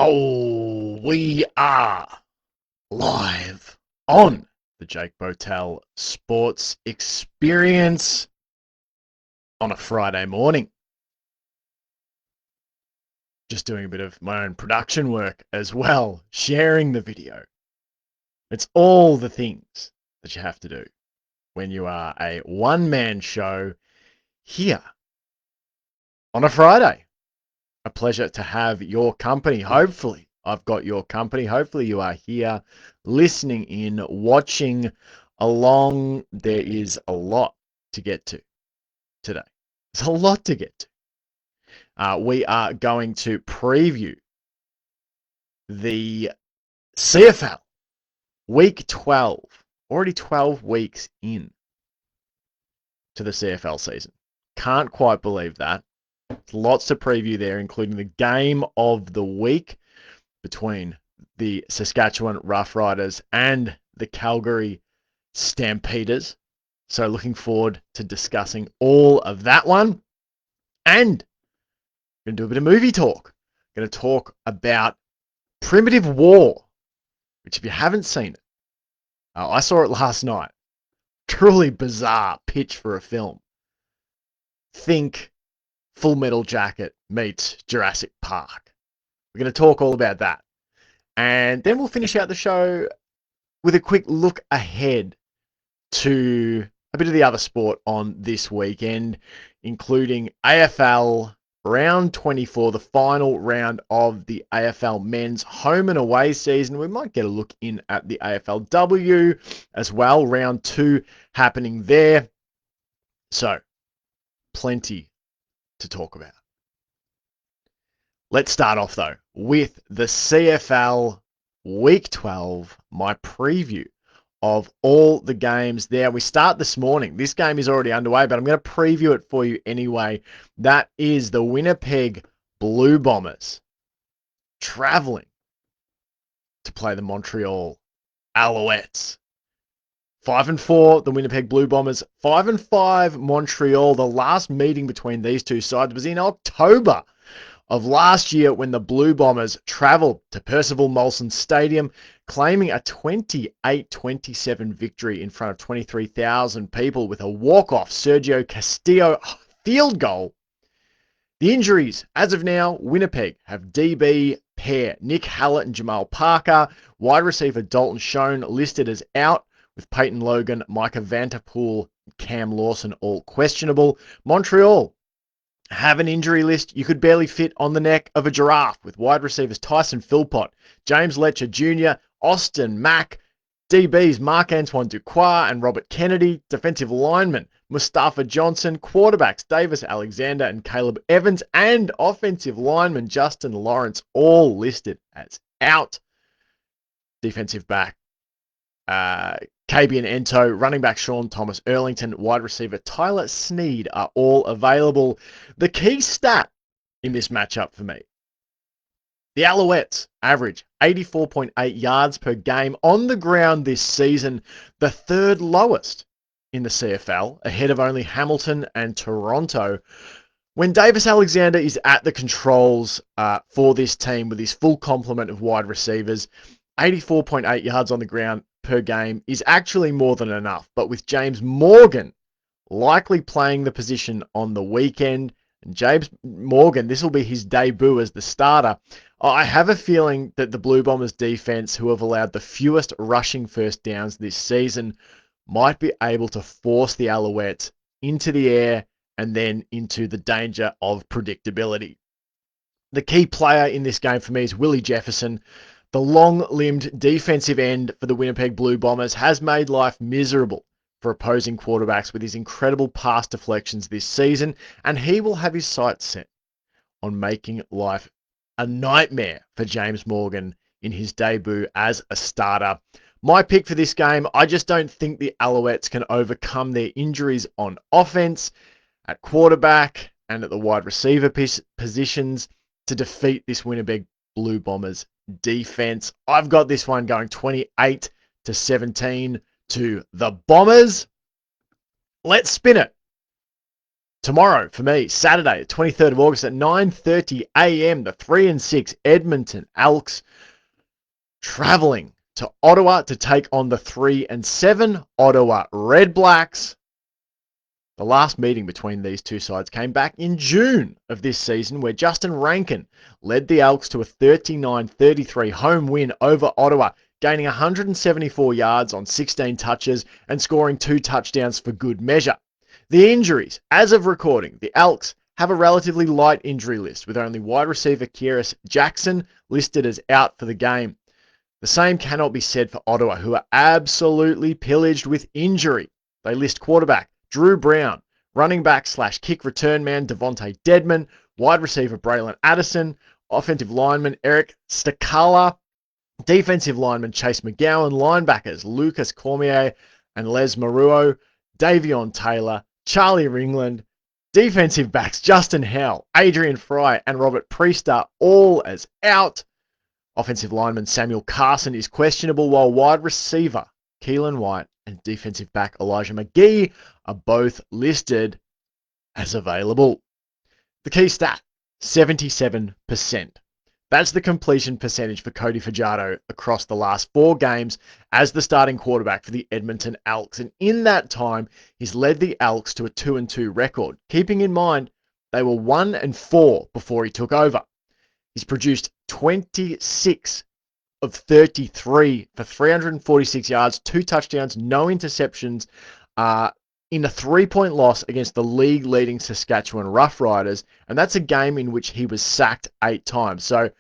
Oh, we are live on the Jake Botel Sports Experience on a Friday morning. Just doing a bit of my own production work as well, sharing the video. It's all the things that you have to do when you are a one-man show here on a Friday. A pleasure to have your company. Hopefully, I've got your company. Hopefully, you are here listening in, watching along. There is a lot to get to today. There's a lot to get to. We are going to preview the CFL week 12. Already 12 weeks in to the CFL season. Can't quite believe that. Lots to preview there, including the game of the week between the Saskatchewan Roughriders and the Calgary Stampeders. So looking forward to discussing all of that one. And we're going to do a bit of movie talk. We're going to talk about Primitive War, which if you haven't seen it, I saw it last night. Truly bizarre pitch for a film. Think Full Metal Jacket meets Jurassic Park. We're going to talk all about that. And then we'll finish out the show with a quick look ahead to a bit of the other sport on this weekend, including AFL Round 24, the final round of the AFL Men's home and away season. We might get a look in at the AFLW as well. Round 2 happening there. So, plenty to talk about. Let's start off though with the CFL Week 12, my preview of all the games there. We start this morning. This game is already underway, but I'm going to preview it for you anyway. That is the Winnipeg Blue Bombers traveling to play the Montreal Alouettes. 5-4, the Winnipeg Blue Bombers. 5-5, Montreal. The last meeting between these two sides was in October of last year when the Blue Bombers travelled to Percival Molson Stadium, claiming a 28-27 victory in front of 23,000 people with a walk-off Sergio Castillo field goal. The injuries, as of now, Winnipeg have DB pair Nick Hallett and Jamal Parker. Wide receiver Dalton Schoen listed as out, with Peyton Logan, Micah Vanterpool, Cam Lawson all questionable. Montreal have an injury list you could barely fit on the neck of a giraffe, with wide receivers Tyson Philpott, James Letcher Jr., Austin Mack, DBs Marc-Antoine Duquois and Robert Kennedy, defensive linemen Mustafa Johnson, quarterbacks Davis Alexander and Caleb Evans, and offensive lineman Justin Lawrence all listed as out. Defensive back Kabian Ento, running back Sean Thomas Erlington, wide receiver Tyler Sneed are all available. The key stat in this matchup for me, the Alouettes average 84.8 yards per game on the ground this season, the third lowest in the CFL, ahead of only Hamilton and Toronto. When Davis Alexander is at the controls for this team with his full complement of wide receivers, 84.8 yards on the ground per game is actually more than enough. But with James Morgan likely playing the position on the weekend, and James Morgan, this will be his debut as the starter, I have a feeling that the Blue Bombers defense, who have allowed the fewest rushing first downs this season, might be able to force the Alouettes into the air and then into the danger of predictability. The key player in this game for me is Willie Jefferson. The long-limbed defensive end for the Winnipeg Blue Bombers has made life miserable for opposing quarterbacks with his incredible pass deflections this season, and he will have his sights set on making life a nightmare for James Morgan in his debut as a starter. My pick for this game, I just don't think the Alouettes can overcome their injuries on offense, at quarterback, and at the wide receiver positions to defeat this Winnipeg Blue Bombers defense. I've got this one going 28-17 to the Bombers. Let's spin it Tomorrow, for me, Saturday, the 23rd of August at 9:30 a.m., the 3-6 Edmonton Elks travelling to Ottawa to take on the 3-7 Ottawa Red Blacks. The last meeting between these two sides came back in June of this season, where Justin Rankin led the Elks to a 39-33 home win over Ottawa, gaining 174 yards on 16 touches and scoring 2 touchdowns for good measure. The injuries, as of recording, the Elks have a relatively light injury list, with only wide receiver Kyrus Jackson listed as out for the game. The same cannot be said for Ottawa, who are absolutely pillaged with injury. They list quarterback Drew Brown, running back / kick return man Devontae Dedman, wide receiver Braylon Addison, offensive lineman Eric Stakala, defensive lineman Chase McGowan, linebackers Lucas Cormier and Les Maruo, Davion Taylor, Charlie Ringland, defensive backs Justin Howell, Adrian Fry and Robert Priest are all as out. Offensive lineman Samuel Carson is questionable, while wide receiver Keelan White and defensive back Elijah McGee are both listed as available. The key stat, 77%. That's the completion percentage for Cody Fajardo across the last 4 games as the starting quarterback for the Edmonton Elks. And in that time, he's led the Elks to a 2-2 record, keeping in mind they were 1-4 before he took over. He's produced 26 of 33 for 346 yards, 2 touchdowns, no interceptions, in a 3-point loss against the league-leading Saskatchewan Roughriders, and that's a game in which he was sacked 8 times. So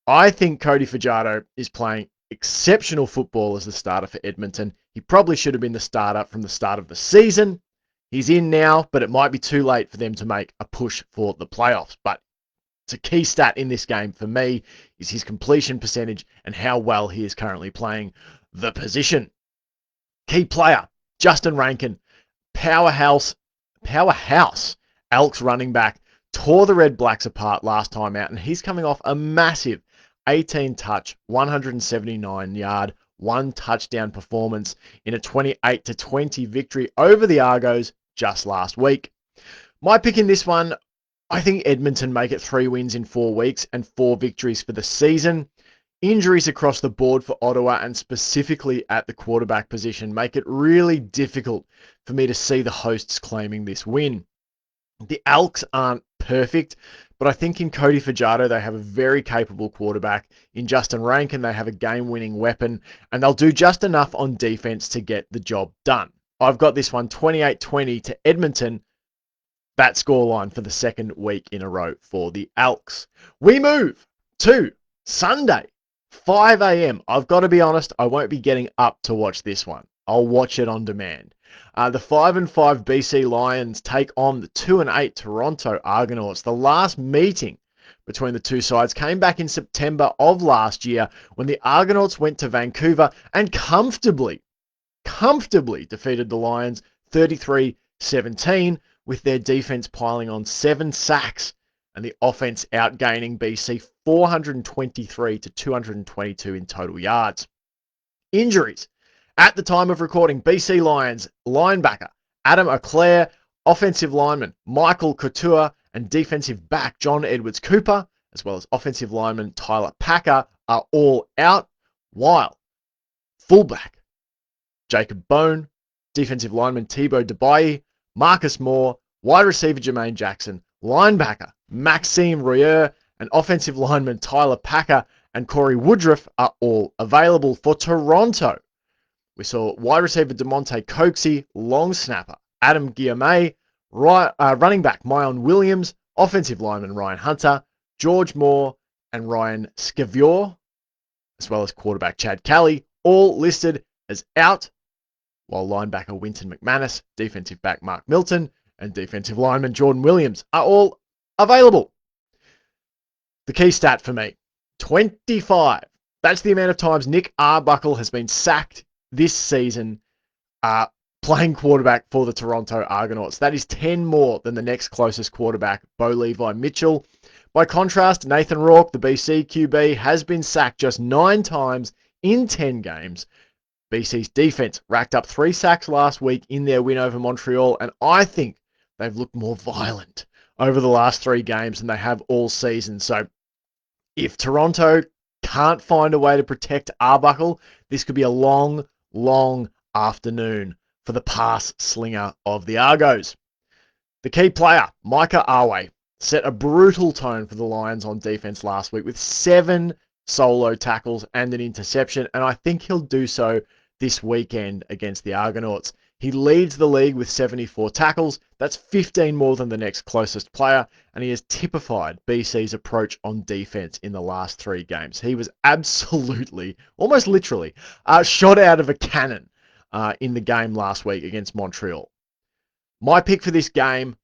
I think Cody Fajardo is playing exceptional football as the starter for Edmonton. He probably should have been the starter from the start of the season. He's in now, but it might be too late for them to make a push for the playoffs. But it's a key stat in this game for me is his completion percentage and how well he is currently playing the position. Key player, Justin Rankin, powerhouse Elks running back, tore the Red Blacks apart last time out, and he's coming off a massive 18-touch, 179-yard, 1 touchdown performance in a 28-20 victory over the Argos just last week. My pick in this one, I think Edmonton make it 3 wins in 4 weeks and 4 victories for the season. Injuries across the board for Ottawa and specifically at the quarterback position make it really difficult for me to see the hosts claiming this win. The Elks aren't perfect, but I think in Cody Fajardo they have a very capable quarterback. In Justin Rankin they have a game-winning weapon, and they'll do just enough on defense to get the job done. I've got this one 28-20 to Edmonton. That scoreline for the second week in a row for the Elks. We move to Sunday, 5 a.m. I've got to be honest, I won't be getting up to watch this one. I'll watch it on demand. The 5-5 BC Lions take on the 2-8 Toronto Argonauts. The last meeting between the two sides came back in September of last year when the Argonauts went to Vancouver and comfortably defeated the Lions 33-17, with their defense piling on 7 sacks and the offense outgaining BC 423 to 222 in total yards. Injuries. At the time of recording, BC Lions linebacker Adam Auclair, offensive lineman Michael Couture, and defensive back John Edwards Cooper, as well as offensive lineman Tyler Packer, are all out, while fullback Jacob Bone, defensive lineman Thibaut Debaye, Marcus Moore, wide receiver Jermaine Jackson, linebacker Maxime Royer, and offensive lineman Tyler Packer and Corey Woodruff are all available for Toronto. We saw wide receiver DeMonte Coxey, long snapper Adam Guillaume, running back Myon Williams, offensive lineman Ryan Hunter, George Moore, and Ryan Scavior, as well as quarterback Chad Kelly, all listed as out, while linebacker Winton McManus, defensive back Mark Milton, and defensive lineman Jordan Williams are all available. The key stat for me, 25. That's the amount of times Nick Arbuckle has been sacked this season playing quarterback for the Toronto Argonauts. That is 10 more than the next closest quarterback, Bo Levi Mitchell. By contrast, Nathan Rourke, the BC QB, has been sacked just 9 times in 10 games. BC's defense racked up 3 sacks last week in their win over Montreal, and I think they've looked more violent over the last 3 games than they have all season. So if Toronto can't find a way to protect Arbuckle, this could be a long, long afternoon for the pass slinger of the Argos. The key player, Micah Awe, set a brutal tone for the Lions on defense last week with 7 solo tackles and an interception, and I think he'll do so this weekend against the Argonauts. He leads the league with 74 tackles. That's 15 more than the next closest player, and he has typified BC's approach on defense in the last 3 games. He was absolutely, almost literally, shot out of a cannon in the game last week against Montreal. My pick for this game,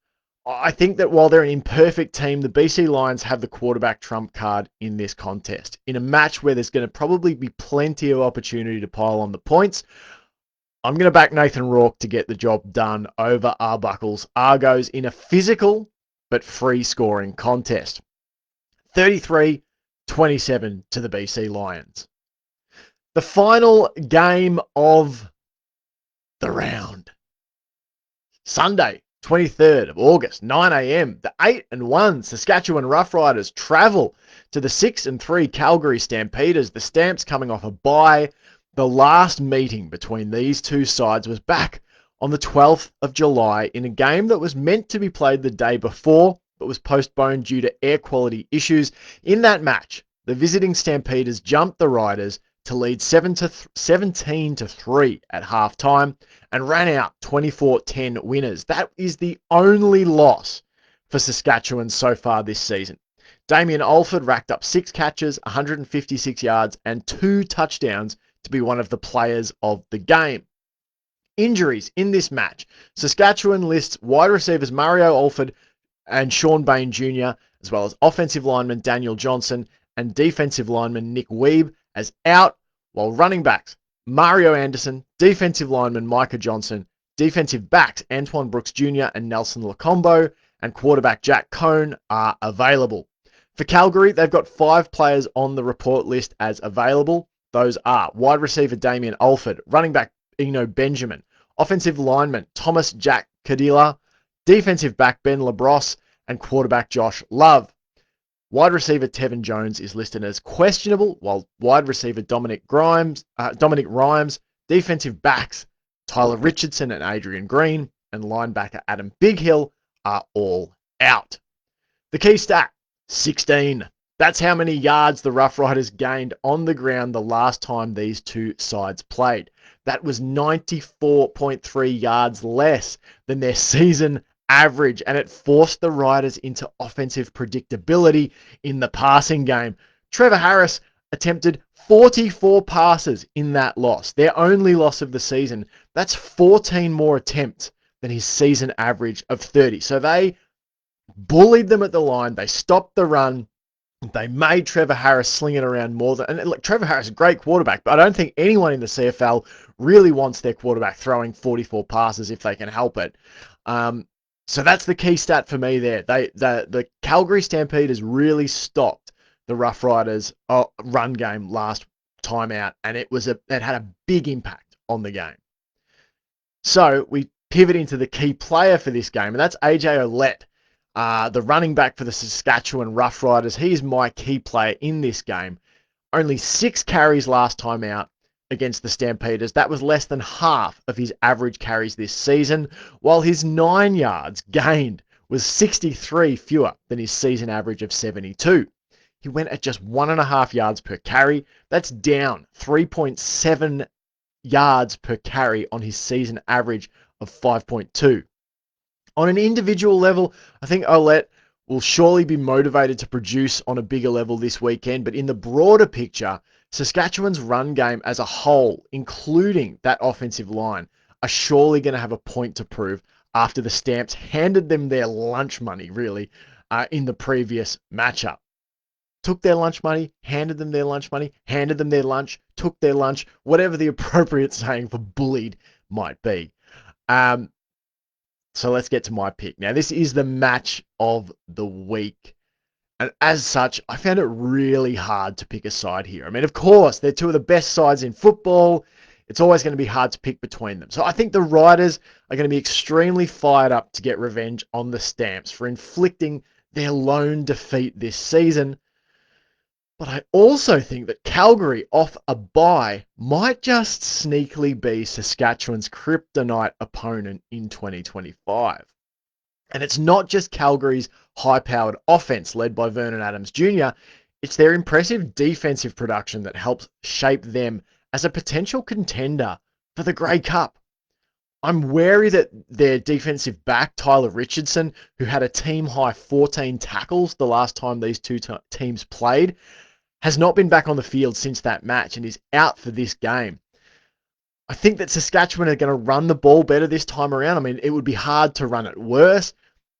I think that while they're an imperfect team, the BC Lions have the quarterback trump card in this contest. In a match where there's going to probably be plenty of opportunity to pile on the points, I'm going to back Nathan Rourke to get the job done over Arbuckle's Argos in a physical but free scoring contest. 33-27 to the BC Lions. The final game of the round. Sunday, 23rd of August, 9 a.m. The 8-1 Saskatchewan Roughriders travel to the 6-3 Calgary Stampeders. The Stamps coming off a bye. The last meeting between these two sides was back on the 12th of July in a game that was meant to be played the day before, but was postponed due to air quality issues. In that match, the visiting Stampeders jumped the Riders to lead 17-3 at halftime and ran out 24-10 winners. That is the only loss for Saskatchewan so far this season. Damien Alford racked up 6 catches, 156 yards, and 2 touchdowns to be one of the players of the game. Injuries in this match. Saskatchewan lists wide receivers Mario Alford and Sean Bain Jr., as well as offensive lineman Daniel Johnson and defensive lineman Nick Weeb as out, while running backs Mario Anderson, defensive lineman Micah Johnson, defensive backs Antoine Brooks Jr. and Nelson Lacombo, and quarterback Jack Cohn are available. For Calgary, they've got 5 players on the report list as available. Those are wide receiver Damien Alford, running back Eno Benjamin, offensive lineman Thomas Jack Cadilla, defensive back Ben LaBrosse, and quarterback Josh Love. Wide receiver Tevin Jones is listed as questionable, while wide receiver Dominic Rhymes, defensive backs Tyler Richardson and Adrian Green, and linebacker Adam Bighill are all out. The key stat, 16. That's how many yards the Rough Riders gained on the ground the last time these two sides played. That was 94.3 yards less than their season average, and it forced the Riders into offensive predictability in the passing game. Trevor Harris attempted 44 passes in that loss, their only loss of the season. That's 14 more attempts than his season average of 30. So they bullied them at the line. They stopped the run. They made Trevor Harris sling it around more than... And look, Trevor Harris is a great quarterback, but I don't think anyone in the CFL really wants their quarterback throwing 44 passes if they can help it. So that's the key stat for me there. The Calgary Stampeders really stopped the Rough Riders run game last time out, and it had a big impact on the game. So we pivot into the key player for this game, and that's AJ Ouellette. The running back for the Saskatchewan Rough Riders. He is my key player in this game. Only 6 carries last time out against the Stampeders. That was less than half of his average carries this season, while his 9 yards gained was 63 fewer than his season average of 72. He went at just 1.5 yards per carry. That's down 3.7 yards per carry on his season average of 5.2. On an individual level, I think Ouellette will surely be motivated to produce on a bigger level this weekend, but in the broader picture, Saskatchewan's run game as a whole, including that offensive line, are surely going to have a point to prove after the Stamps handed them their lunch money, really, in the previous matchup. Took their lunch money, handed them their lunch money, handed them their lunch, took their lunch, whatever the appropriate saying for bullied might be. So let's get to my pick. Now, this is the match of the week. And as such, I found it really hard to pick a side here. I mean, of course, they're two of the best sides in football. it's always going to be hard to pick between them. So I think the Riders are going to be extremely fired up to get revenge on the Stamps for inflicting their lone defeat this season. But I also think that Calgary off a bye might just sneakily be Saskatchewan's kryptonite opponent in 2025. And it's not just Calgary's high-powered offense led by Vernon Adams Jr., it's their impressive defensive production that helps shape them as a potential contender for the Grey Cup. I'm wary that their defensive back, Tyler Richardson, who had a team-high 14 tackles the last time these two teams played, has not been back on the field since that match and is out for this game. I think that Saskatchewan are going to run the ball better this time around. I mean, it would be hard to run it worse,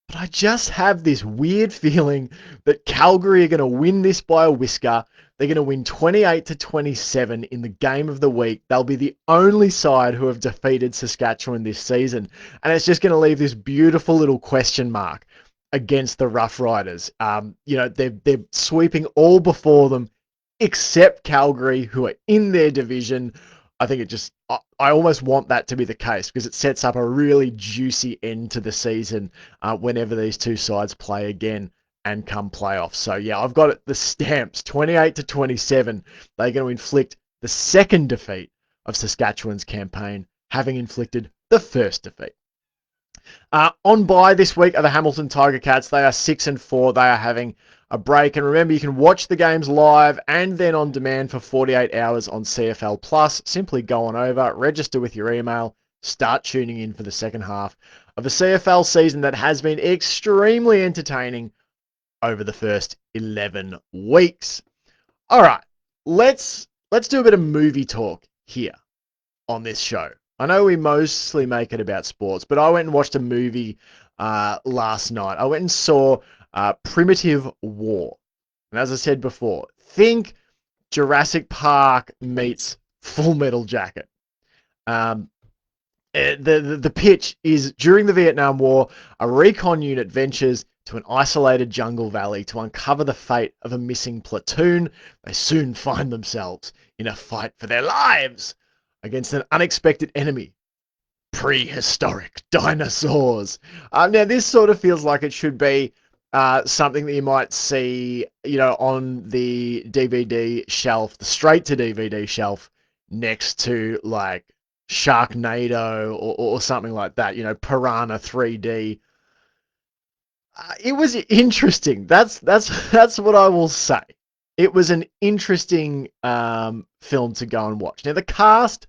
but I just have this weird feeling that Calgary are going to win this by a whisker. They're going to win 28-27 in the game of the week. They'll be the only side who have defeated Saskatchewan this season. And it's just going to leave this beautiful little question mark against the Rough Riders. They're sweeping all before them except Calgary, who are in their division. I think I almost want that to be the case because it sets up a really juicy end to the season whenever these two sides play again and come playoffs. So yeah, I've got the Stamps 28-27. They're going to inflict the second defeat of Saskatchewan's campaign, having inflicted the first defeat. On bye this week are the Hamilton Tiger Cats. They are 6-4. They are having a break. And remember, you can watch the games live and then on demand for 48 hours on CFL Plus. Simply go on over, register with your email, start tuning in for the second half of a CFL season that has been extremely entertaining over the first 11 weeks. All right, let's do a bit of movie talk here on this show. I know we mostly make it about sports, but I went and watched a movie last night. I went and saw Primitive War. And as I said before, think Jurassic Park meets Full Metal Jacket. The pitch is, during the Vietnam War, a recon unit ventures to an isolated jungle valley to uncover the fate of a missing platoon. They soon find themselves in a fight for their lives against an unexpected enemy, prehistoric dinosaurs. Now, this sort of feels like it should be something that you might see, on the DVD shelf, the straight-to-DVD shelf, next to, like, Sharknado or something like that, Piranha 3D. It was interesting. That's what I will say. It was an interesting film to go and watch. Now, the cast,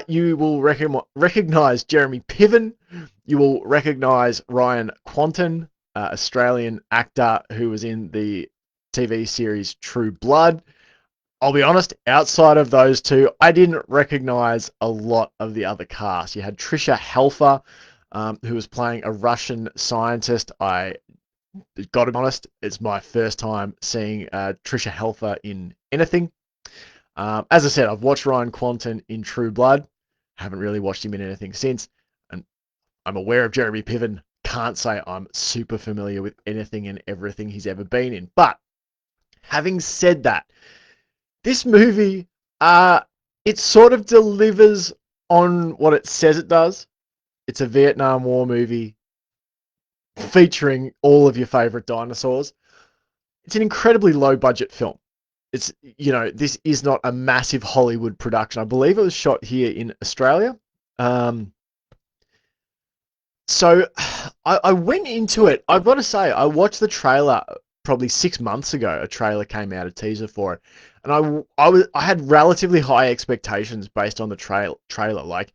you will recognize Jeremy Piven. You will recognize Ryan Quanten, Australian actor who was in the TV series True Blood. I'll be honest, outside of those two, I didn't recognize a lot of the other cast. You had Tricia Helfer, who was playing a Russian scientist. I got to be honest, it's my first time seeing Tricia Helfer in anything. As I said, I've watched Ryan Quanten in True Blood. Haven't really watched him in anything since. And I'm aware of Jeremy Piven. Can't say I'm super familiar with anything and everything he's ever been in. But having said that, this movie, it sort of delivers on what it says it does. It's a Vietnam War movie featuring all of your favorite dinosaurs. It's an incredibly low budget film. It's, this is not a massive Hollywood production. I believe it was shot here in Australia. So I went into it. I've got to say, I watched the trailer probably 6 months ago. A trailer came out, a teaser for it. And I had relatively high expectations based on the trailer. Like,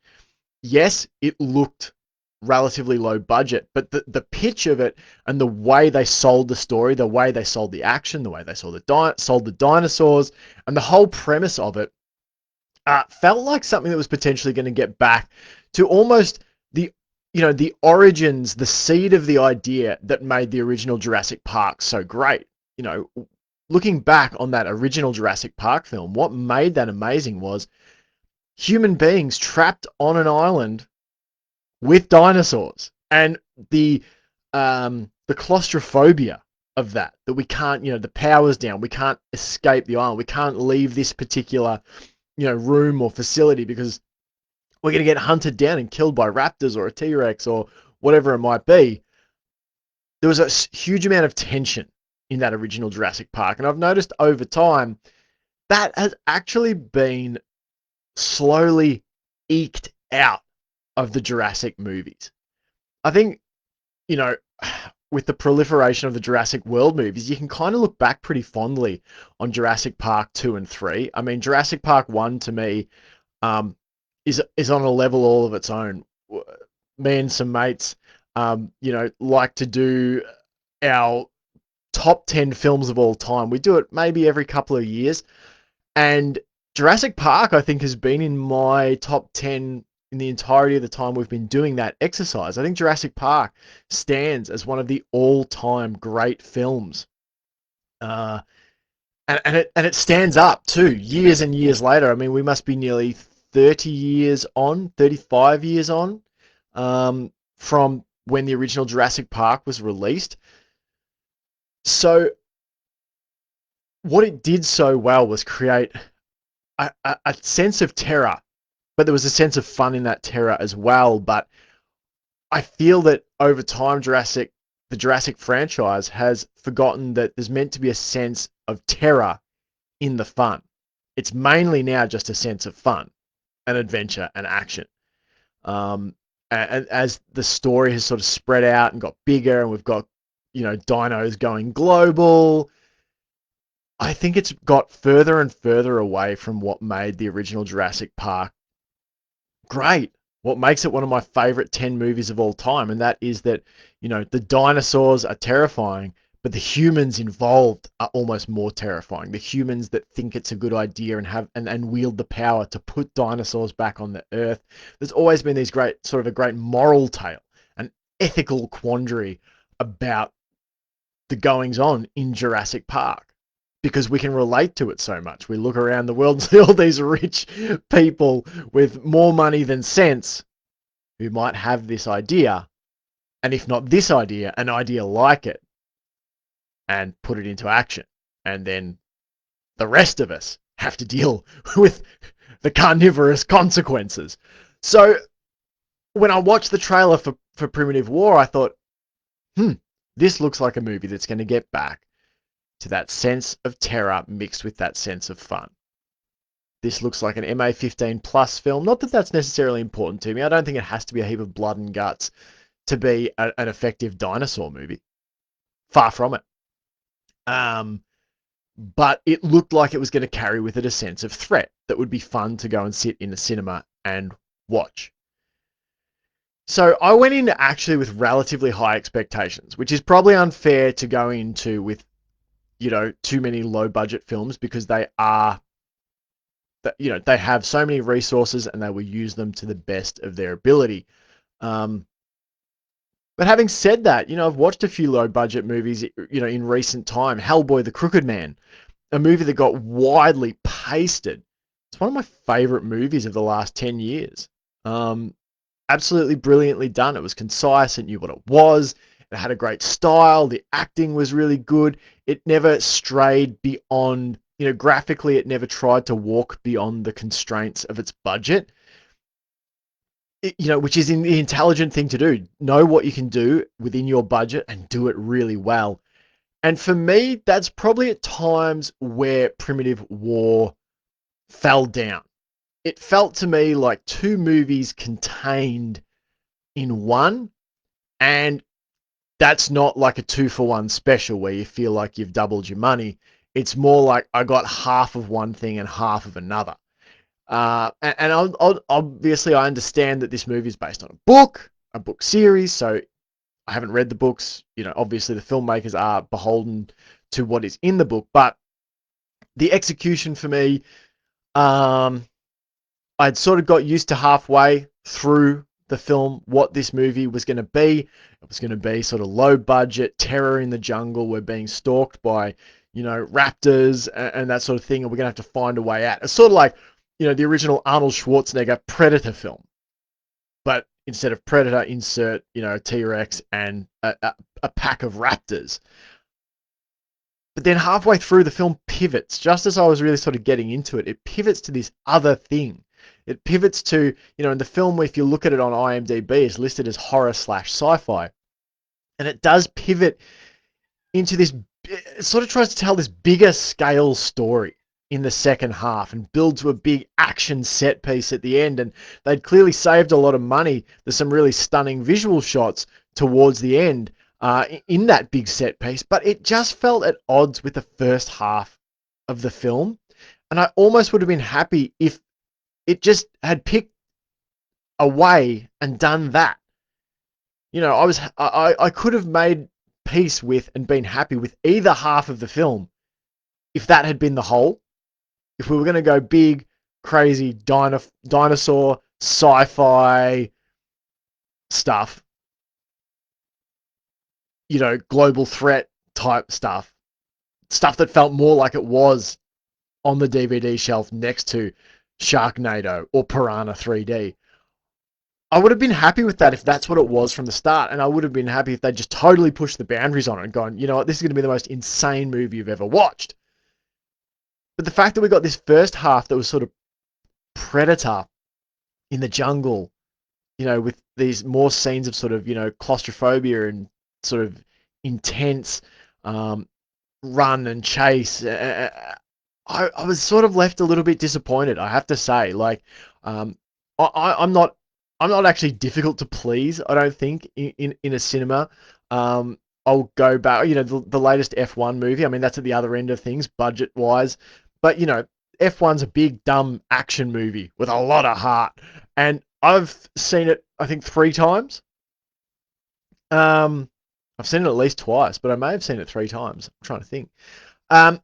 yes, it looked relatively low budget, but the pitch of it and the way they sold the story, the way they sold the action, the way they sold the dinosaurs, and the whole premise of it felt like something that was potentially going to get back to almost the origins, the seed of the idea that made the original Jurassic Park so great. Looking back on that original Jurassic Park film, what made that amazing was human beings trapped on an island with dinosaurs, and the claustrophobia of that we can't, the power's down, we can't escape the island, we can't leave this particular room or facility because we're going to get hunted down and killed by raptors or a T-Rex or whatever it might be. There was a huge amount of tension in that original Jurassic Park, and I've noticed over time that has actually been slowly eked out of the Jurassic movies. I think, you know, with the proliferation of the Jurassic World movies, you can kind of look back pretty fondly on Jurassic Park 2 and 3. I mean, Jurassic Park 1 to me um, is on a level all of its own. Me and some mates, like to do our top 10 films of all time. We do it maybe every couple of years. And Jurassic Park, I think, has been in my top 10 in the entirety of the time we've been doing that exercise. I think Jurassic Park stands as one of the all-time great films. Uh, and it stands up too, years and years later. I mean, we must be nearly 30 years on, 35 years on, from when the original Jurassic Park was released. So what it did so well was create a sense of terror, but there was a sense of fun in that terror as well. But I feel that over time, the Jurassic franchise has forgotten that there's meant to be a sense of terror in the fun. It's mainly now just a sense of fun and adventure and action. And as the story has sort of spread out and got bigger, and we've got, dinos going global, I think it's got further and further away from what made the original Jurassic Park great. What makes it one of my favorite 10 movies of all time, and that is that, the dinosaurs are terrifying, but the humans involved are almost more terrifying. The humans that think it's a good idea and have and wield the power to put dinosaurs back on the earth. There's always been these a great moral tale, an ethical quandary about the goings on in Jurassic Park, because we can relate to it so much. We look around the world and see all these rich people with more money than sense who might have this idea, and if not this idea, an idea like it, and put it into action. And then the rest of us have to deal with the carnivorous consequences. So when I watched the trailer for Primitive War, I thought, this looks like a movie that's going to get back to that sense of terror mixed with that sense of fun. This looks like an MA15 plus film. Not that that's necessarily important to me. I don't think it has to be a heap of blood and guts to be an effective dinosaur movie. Far from it. But it looked like it was going to carry with it a sense of threat that would be fun to go and sit in the cinema and watch. So I went in actually with relatively high expectations, which is probably unfair to go into with, too many low budget films, because they have so many resources and they will use them to the best of their ability. But having said that, I've watched a few low budget movies, in recent time. Hellboy the Crooked Man, a movie that got widely pasted. It's one of my favorite movies of the last 10 years. Absolutely brilliantly done. It was concise. It knew what it was. It had a great style. The acting was really good. It never strayed beyond, graphically, it never tried to walk beyond the constraints of its budget. Which is the intelligent thing to do. Know what you can do within your budget and do it really well. And for me, that's probably at times where Primitive War fell down. It felt to me like two movies contained in one, and that's not like a 2-for-1 special where you feel like you've doubled your money. It's more like I got half of one thing and half of another. And obviously I understand that this movie is based on a book series, so I haven't read the books. Obviously the filmmakers are beholden to what is in the book, but the execution for me, I'd sort of got used to halfway through the film what this movie was going to be. It was going to be sort of low budget, terror in the jungle. We're being stalked by, raptors and that sort of thing, and we're going to have to find a way out. It's sort of like, the original Arnold Schwarzenegger Predator film. But instead of Predator, insert, a T-Rex and a pack of raptors. But then halfway through, the film pivots. Just as I was really sort of getting into it, it pivots to this other thing. It pivots to, in the film, if you look at it on IMDb, it's listed as horror/sci-fi. And it does pivot into this, it sort of tries to tell this bigger scale story in the second half and build to a big action set piece at the end. And they'd clearly saved a lot of money. There's some really stunning visual shots towards the end in that big set piece, but it just felt at odds with the first half of the film. And I almost would have been happy if it just had picked away and done that. I could have made peace with and been happy with either half of the film if that had been the whole. If we were going to go big, crazy dinosaur sci-fi stuff, global threat type stuff that felt more like it was on the DVD shelf next to Sharknado or Piranha 3D. I would have been happy with that if that's what it was from the start, and I would have been happy if they just totally pushed the boundaries on it and gone, you know what, this is going to be the most insane movie you've ever watched. But the fact that we got this first half that was sort of Predator in the jungle, with these more scenes of sort of, claustrophobia and sort of intense run and chase, I was sort of left a little bit disappointed, I have to say. Like, I'm not actually difficult to please, I don't think, in a cinema. I'll go back, the latest F1 movie. I mean, that's at the other end of things, budget-wise. But, F1's a big, dumb action movie with a lot of heart. And I've seen it, I think, 3 times. I've seen it at least twice, but I may have seen it 3 times. I'm trying to think. And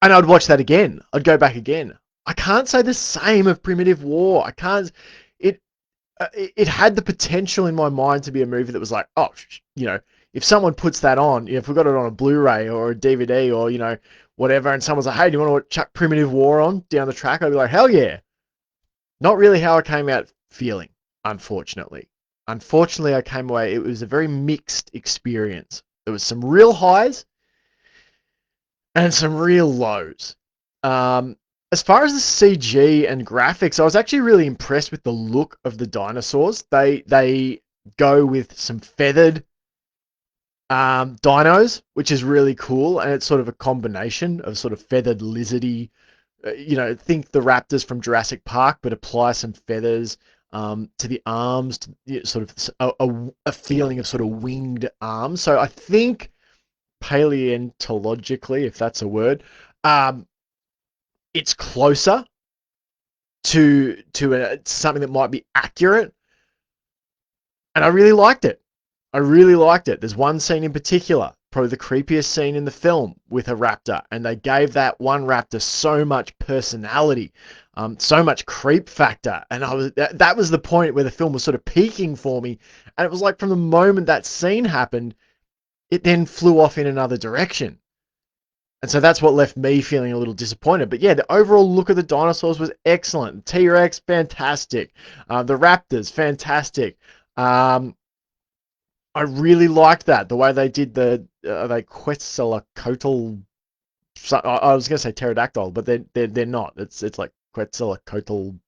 I'd watch that again. I'd go back again. I can't say the same of Primitive War. I can't... It had the potential in my mind to be a movie that was like, oh, if someone puts that on, if we got it on a Blu-ray or a DVD or, whatever, and someone's like, hey, do you want to chuck Primitive War on down the track? I'd be like, hell yeah. Not really how I came out feeling, unfortunately. Unfortunately, I came away, it was a very mixed experience. There was some real highs and some real lows. As far as the CG and graphics, I was actually really impressed with the look of the dinosaurs. They go with some feathered dinos, which is really cool, and it's sort of a combination of sort of feathered lizardy, think the raptors from Jurassic Park, but apply some feathers to the arms, to, sort of a feeling of sort of winged arms. So I think paleontologically, if that's a word, it's closer to something that might be accurate, and I really liked it. There's one scene in particular, probably the creepiest scene in the film, with a raptor, and they gave that one raptor so much personality, so much creep factor, and that was the point where the film was sort of peaking for me, and it was like from the moment that scene happened, it then flew off in another direction. And so that's what left me feeling a little disappointed. But yeah, the overall look of the dinosaurs was excellent. T-Rex, fantastic. The raptors, fantastic. I really liked that. The way they did they Quetzalcoatl. I was going to say pterodactyl, but they're not. It's like Quetzalcoatl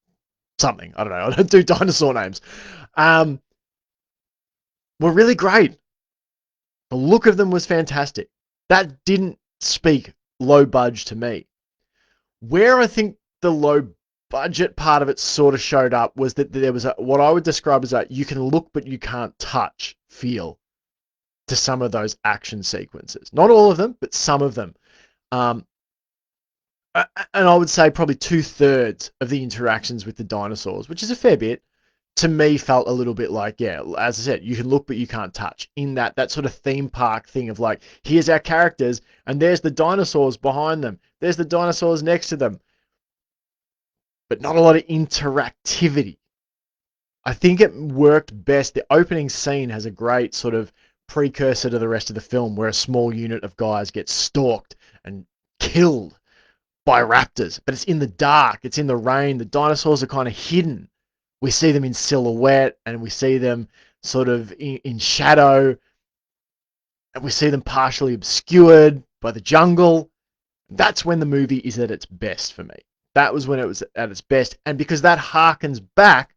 something. I don't know. I don't do dinosaur names. Were really great. The look of them was fantastic. That didn't speak low budge to me. Where I think the low budget part of it sort of showed up was that there was what I would describe as a you can look but you can't touch feel to some of those action sequences. Not all of them, but some of them. And I would say probably 2/3 of the interactions with the dinosaurs, which is a fair bit, to me felt a little bit like, yeah, as I said, you can look but you can't touch, in that sort of theme park thing of like, here's our characters and there's the dinosaurs behind them, there's the dinosaurs next to them, but not a lot of interactivity. I think it worked best. The opening scene has a great sort of precursor to the rest of the film where a small unit of guys gets stalked and killed by raptors, but it's in the dark, it's in the rain, the dinosaurs are kind of hidden. We see them in silhouette, and we see them sort of in shadow, and we see them partially obscured. by the jungle. That's when the movie is at its best for me. That was when it was at its best. And because that harkens back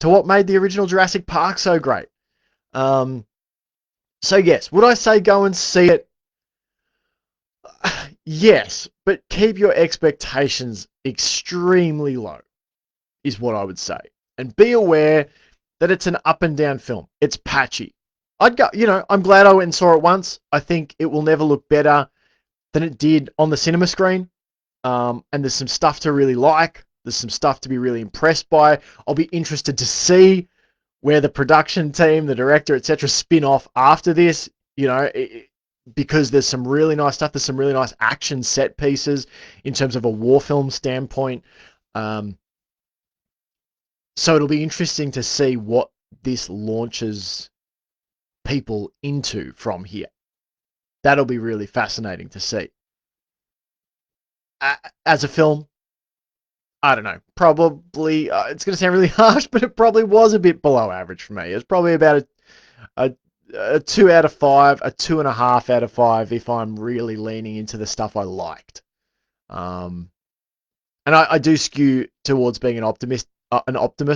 to what made the original Jurassic Park so great. So yes, would I say go and see it? Yes, but keep your expectations extremely low, is what I would say. And be aware that it's an up and down film. It's patchy. I'd go, I'm glad I went and saw it once. I think it will never look better than it did on the cinema screen. And there's some stuff to really like. There's some stuff to be really impressed by. I'll be interested to see where the production team, the director, etc., spin off after this. Because there's some really nice stuff. There's some really nice action set pieces in terms of a war film standpoint. So it'll be interesting to see what this launches people into from here. That'll be really fascinating to see. As a film, I don't know. Probably, it's going to sound really harsh, but it probably was a bit below average for me. It's probably about a 2 out of 5, a 2.5 out of 5 if I'm really leaning into the stuff I liked. And I do skew towards being an optimist.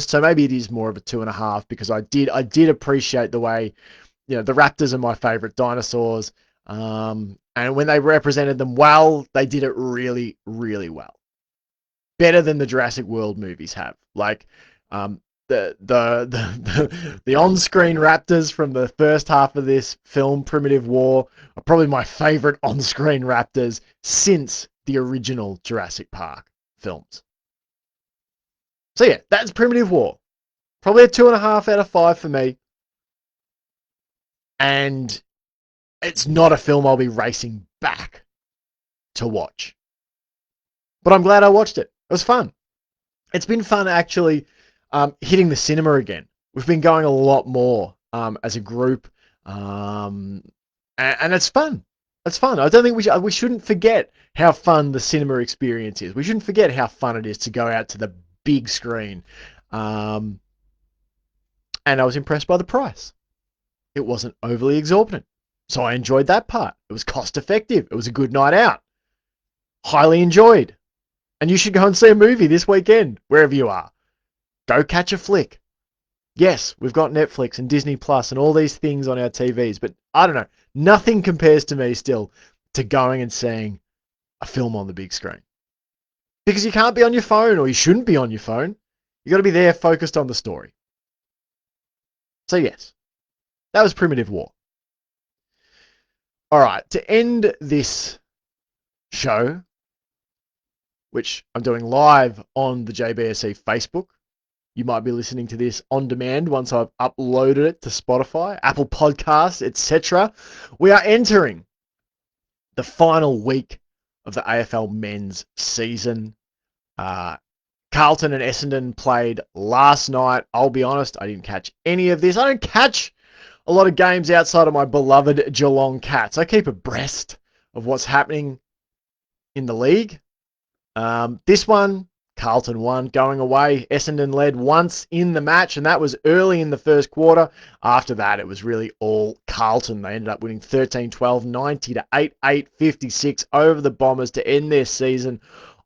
So maybe it is more of a 2.5 because I did appreciate the way, the raptors are my favorite dinosaurs. And when they represented them well, they did it really, really well. Better than the Jurassic World movies have. Like, the on-screen raptors from the first half of this film, Primitive War, are probably my favorite on-screen raptors since the original Jurassic Park films. So yeah, that's Primitive War. Probably a 2.5 out of 5 for me. And it's not a film I'll be racing back to watch. But I'm glad I watched it. It was fun. It's been fun actually hitting the cinema again. We've been going a lot more as a group, and it's fun. It's fun. I don't think we shouldn't forget how fun the cinema experience is. We shouldn't forget how fun it is to go out to the big screen. And I was impressed by the price. It wasn't overly exorbitant, so I enjoyed that part. It was cost effective. It was a good night out. Highly enjoyed. And you should go and see a movie this weekend, wherever you are. Go catch a flick. Yes, we've got Netflix and Disney Plus and all these things on our TVs, but I don't know. Nothing compares to me still to going and seeing a film on the big screen. Because you can't be on your phone, or you shouldn't be on your phone. You got to be there focused on the story. So yes, that was Primitive War. All right, to end this show, which I'm doing live on the JBSE Facebook. You might be listening to this on demand once I've uploaded it to Spotify, Apple Podcasts, etc. We are entering the final week of the AFL Men's season. Carlton and Essendon played last night. I'll be honest, I didn't catch any of this. I don't catch a lot of games outside of my beloved Geelong Cats. I keep abreast of what's happening in the league. This one, Carlton won going away. Essendon led once in the match, and that was early in the first quarter. After that, it was really all Carlton. They ended up winning 13-12, 90-8, 8-56 over the Bombers to end their season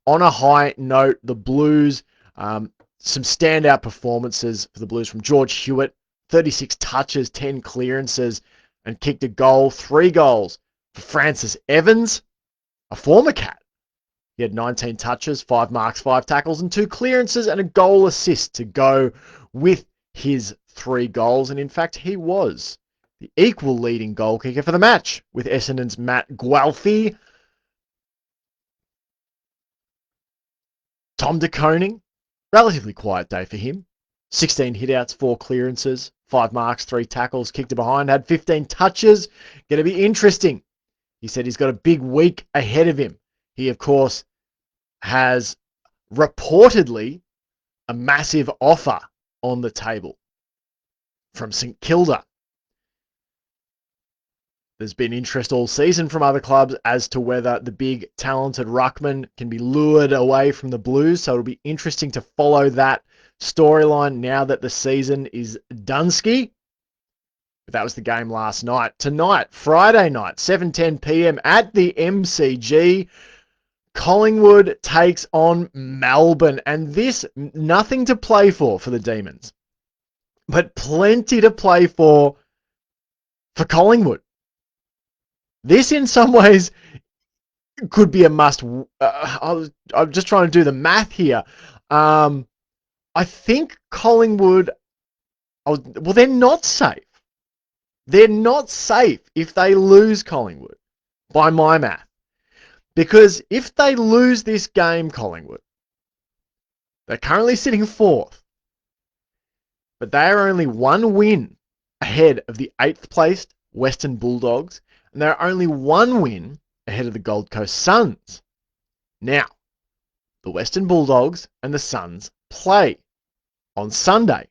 on a high note. The Blues, some standout performances for the Blues from George Hewitt, 36 touches, 10 clearances, and kicked a goal. 3 goals for Francis Evans, a former Cat. He had 19 touches, 5 marks, 5 tackles, and 2 clearances, and a goal assist to go with his 3 goals. And in fact, he was the equal leading goal kicker for the match with Essendon's Matt Guelphy. Tom De Koning, relatively quiet day for him. 16 hitouts, 4 clearances, 5 marks, 3 tackles, kicked it behind, had 15 touches. Going to be interesting. He said he's got a big week ahead of him. He, of course, has reportedly a massive offer on the table from St Kilda. There's been interest all season from other clubs as to whether the big, talented ruckman can be lured away from the Blues, so it'll be interesting to follow that storyline now that the season is Dunsky. That was the game last night. Tonight, Friday night, 7:10 p.m. at the MCG, Collingwood takes on Melbourne. And this, nothing to play for the Demons, but plenty to play for Collingwood. This, in some ways, could be a must. I'm just trying to do the math here. I think Collingwood, well, they're not safe. They're not safe if they lose Collingwood, by my math. Because if they lose this game, Collingwood, they're currently sitting fourth, but they are only one win ahead of the 8th placed Western Bulldogs, and they're only one win ahead of the Gold Coast Suns. Now, the Western Bulldogs and the Suns play on Sunday.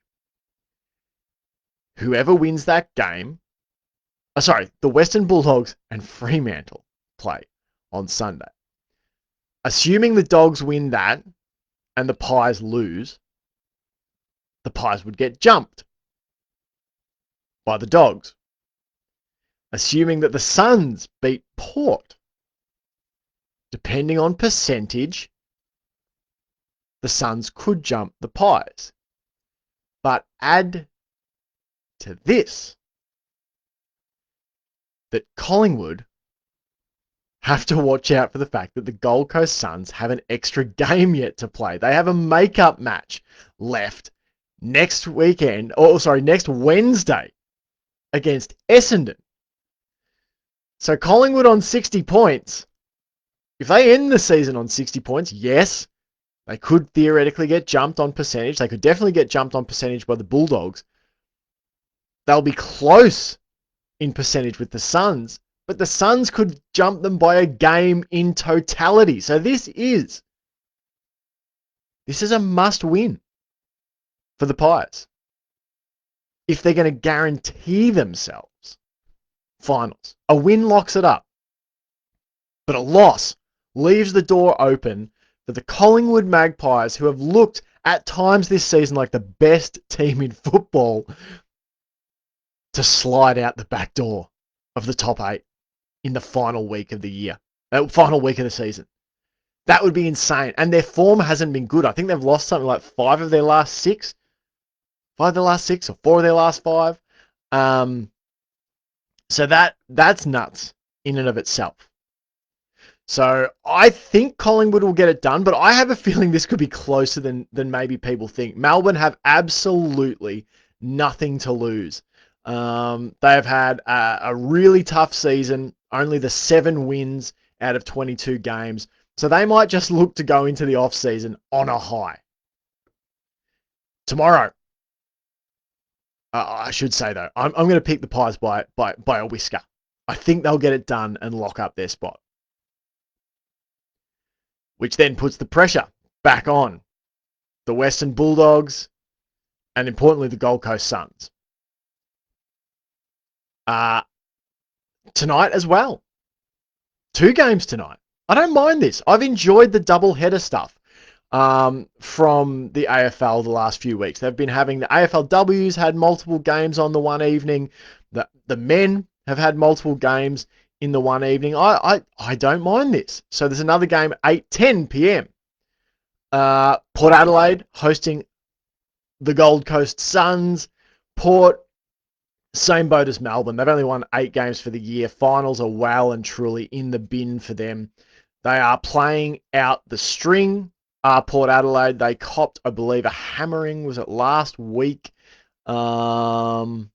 Whoever wins that game, the Western Bulldogs and Fremantle play on Sunday. Assuming the Dogs win that and the Pies lose, the Pies would get jumped by the Dogs. Assuming that the Suns beat Port, depending on percentage, the Suns could jump the Pies. But add to this that Collingwood have to watch out for the fact that the Gold Coast Suns have an extra game yet to play. They have a make-up match left next Wednesday against Essendon. So Collingwood on 60 points. If they end the season on 60 points, yes, they could theoretically get jumped on percentage. They could definitely get jumped on percentage by the Bulldogs. They'll be close in percentage with the Suns, but the Suns could jump them by a game in totality. So this is a must-win for the Pies if they're going to guarantee themselves finals. A win locks it up, but a loss leaves the door open for the Collingwood Magpies, who have looked at times this season like the best team in football, to slide out the back door of the top 8 in the final week of the year, final week of the season. That would be insane. And their form hasn't been good. I think they've lost something like 5 of their last 6. 5 of their last 6 or 4 of their last 5. So that's nuts in and of itself. So I think Collingwood will get it done, but I have a feeling this could be closer than maybe people think. Melbourne have absolutely nothing to lose. They have had a really tough season, only the 7 wins out of 22 games. So they might just look to go into the off-season on a high. Tomorrow, I should say though, I'm going to pick the Pies by a whisker. I think they'll get it done and lock up their spot, which then puts the pressure back on the Western Bulldogs and, importantly, the Gold Coast Suns. Tonight as well. 2 games tonight. I don't mind this. I've enjoyed the double-header stuff from the AFL the last few weeks. They've been having the AFLW's had multiple games on the one evening. The men have had multiple games in the one evening. I don't mind this. So there's another game, 8:10 p.m. Port Adelaide hosting the Gold Coast Suns. Port, same boat as Melbourne. They've only won 8 games for the year. Finals are well and truly in the bin for them. They are playing out the string. Port Adelaide, they copped, I believe, a hammering. Was it last week? I'm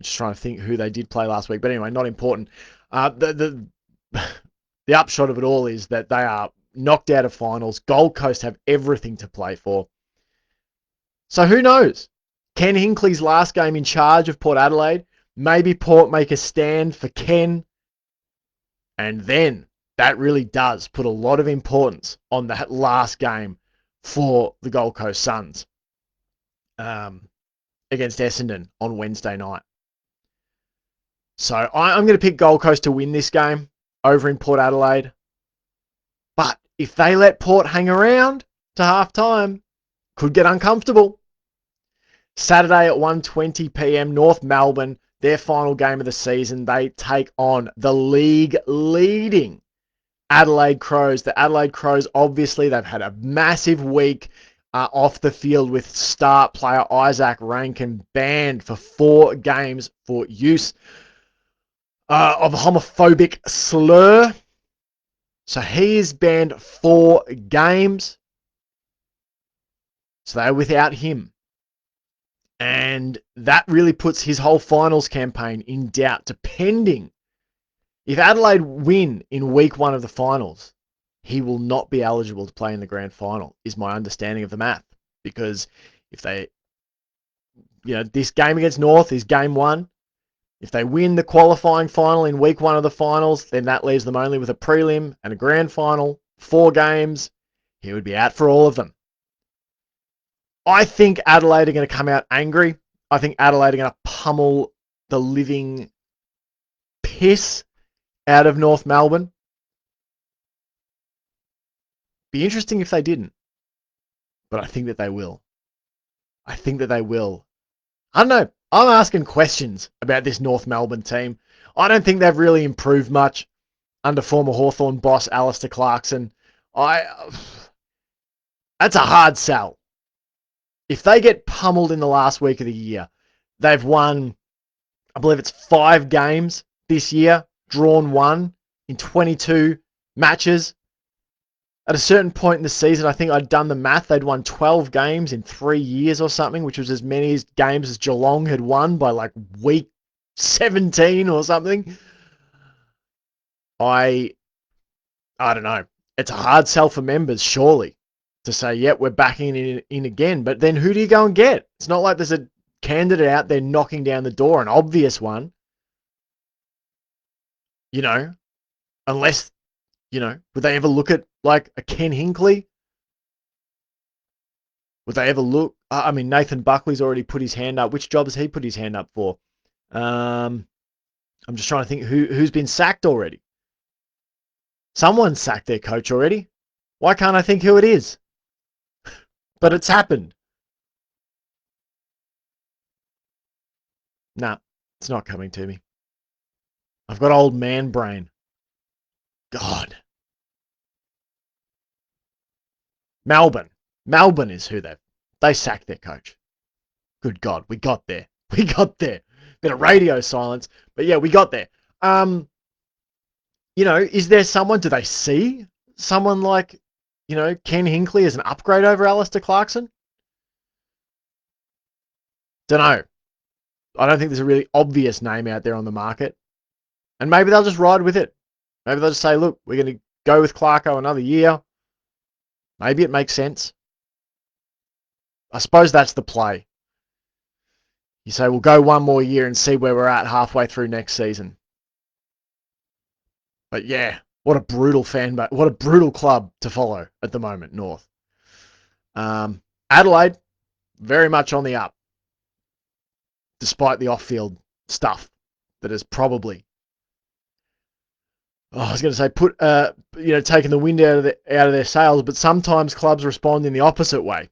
just trying to think who they did play last week. But anyway, not important. The upshot of it all is that they are knocked out of finals. Gold Coast have everything to play for. So who knows? Ken Hinkley's last game in charge of Port Adelaide. Maybe Port make a stand for Ken. And then that really does put a lot of importance on that last game for the Gold Coast Suns against Essendon on Wednesday night. So I'm going to pick Gold Coast to win this game over in Port Adelaide. But if they let Port hang around to half-time, could get uncomfortable. Saturday at 1:20 p.m. North Melbourne, their final game of the season. They take on the league leading Adelaide Crows. The Adelaide Crows, obviously, they've had a massive week off the field with star player Isaac Rankin banned for 4 games for use of a homophobic slur. So he is banned 4 games. So they're without him. And that really puts his whole finals campaign in doubt, depending. If Adelaide win in week 1 of the finals, he will not be eligible to play in the grand final, is my understanding of the math. Because if they, this game against North is game 1. If they win the qualifying final in week 1 of the finals, then that leaves them only with a prelim and a grand final, 4 games. He would be out for all of them. I think Adelaide are going to come out angry. I think Adelaide are going to pummel the living piss out of North Melbourne. Be interesting if they didn't. But I think that they will. I don't know. I'm asking questions about this North Melbourne team. I don't think they've really improved much under former Hawthorn boss Alistair Clarkson. That's a hard sell. If they get pummeled in the last week of the year, they've won, I believe it's 5 games this year, drawn 1 in 22 matches. At a certain point in the season, I think I'd done the math, they'd won 12 games in 3 years or something, which was as many games as Geelong had won by like week 17 or something. I don't know. It's a hard sell for members, surely, to say, yep, we're backing in again. But then who do you go and get? It's not like there's a candidate out there knocking down the door, an obvious one. Unless, would they ever look at like a Ken Hinkley? Would they ever look? Nathan Buckley's already put his hand up. Which job has he put his hand up for? I'm just trying to think who's been sacked already. Someone's sacked their coach already. Why can't I think who it is? But it's happened. Nah, it's not coming to me. I've got old man brain. God. Melbourne. Melbourne is who they sacked their coach. Good God, we got there. Bit of radio silence, but yeah, we got there. Is there someone, do they see someone like, Ken Hinkley as an upgrade over Alistair Clarkson? Don't know. I don't think there's a really obvious name out there on the market. And maybe they'll just ride with it. Maybe they'll just say, look, we're going to go with Clarko another year. Maybe it makes sense. I suppose that's the play. You say, we'll go one more year and see where we're at halfway through next season. But yeah, what a brutal what a brutal club to follow at the moment, North. Adelaide, very much on the up, despite the off-field stuff that is probably, I was going to say, taking the wind out of their sails, but sometimes clubs respond in the opposite way.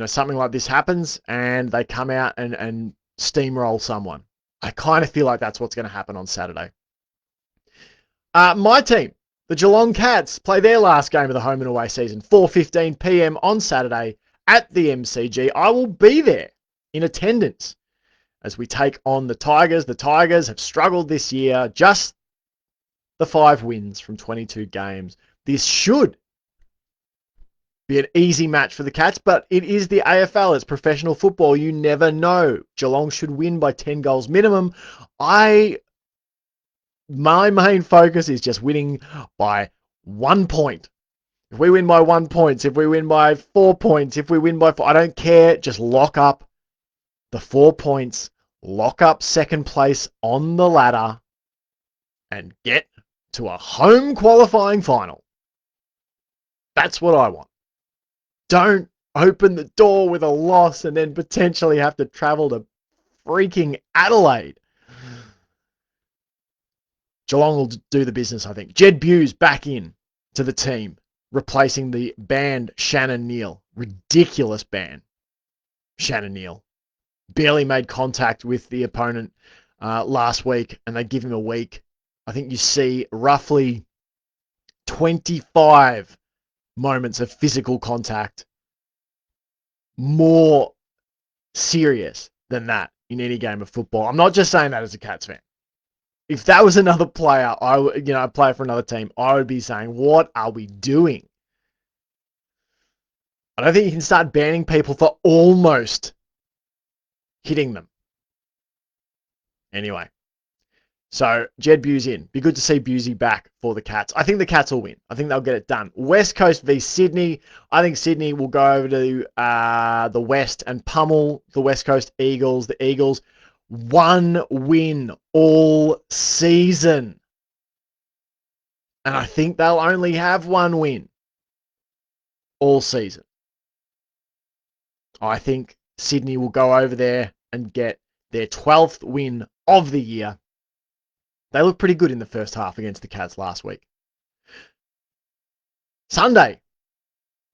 Something like this happens and they come out and steamroll someone. I kind of feel like that's what's going to happen on Saturday. My team, the Geelong Cats, play their last game of the home and away season, 4:15 p.m. on Saturday at the MCG. I will be there in attendance as we take on the Tigers. The Tigers have struggled this year, just the 5 wins from 22 games. This should be an easy match for the Cats, but it is the AFL. It's professional football. You never know. Geelong should win by 10 goals minimum. My main focus is just winning by 1 point. If we win by 1 point, if we win by 4 points, if we win by 4, I don't care. Just lock up the 4 points, lock up second place on the ladder, and get to a home qualifying final. That's what I want. Don't open the door with a loss and then potentially have to travel to freaking Adelaide. Geelong will do the business, I think. Jed Bewes back in to the team, replacing the banned Shannon Neal. Ridiculous ban. Shannon Neal. Barely made contact with the opponent last week, and they give him a week. I think you see roughly 25 moments of physical contact more serious than that in any game of football. I'm not just saying that as a Cats fan. If that was another player, a player for another team, I would be saying, what are we doing? I don't think you can start banning people for almost hitting them. Anyway, so Jed Busey in. Be good to see Busey back for the Cats. I think the Cats will win. I think they'll get it done. West Coast v Sydney. I think Sydney will go over to the West and pummel the West Coast Eagles. The Eagles, one win all season. And I think they'll only have one win all season. I think Sydney will go over there and get their 12th win of the year. They looked pretty good in the first half against the Cats last week. Sunday,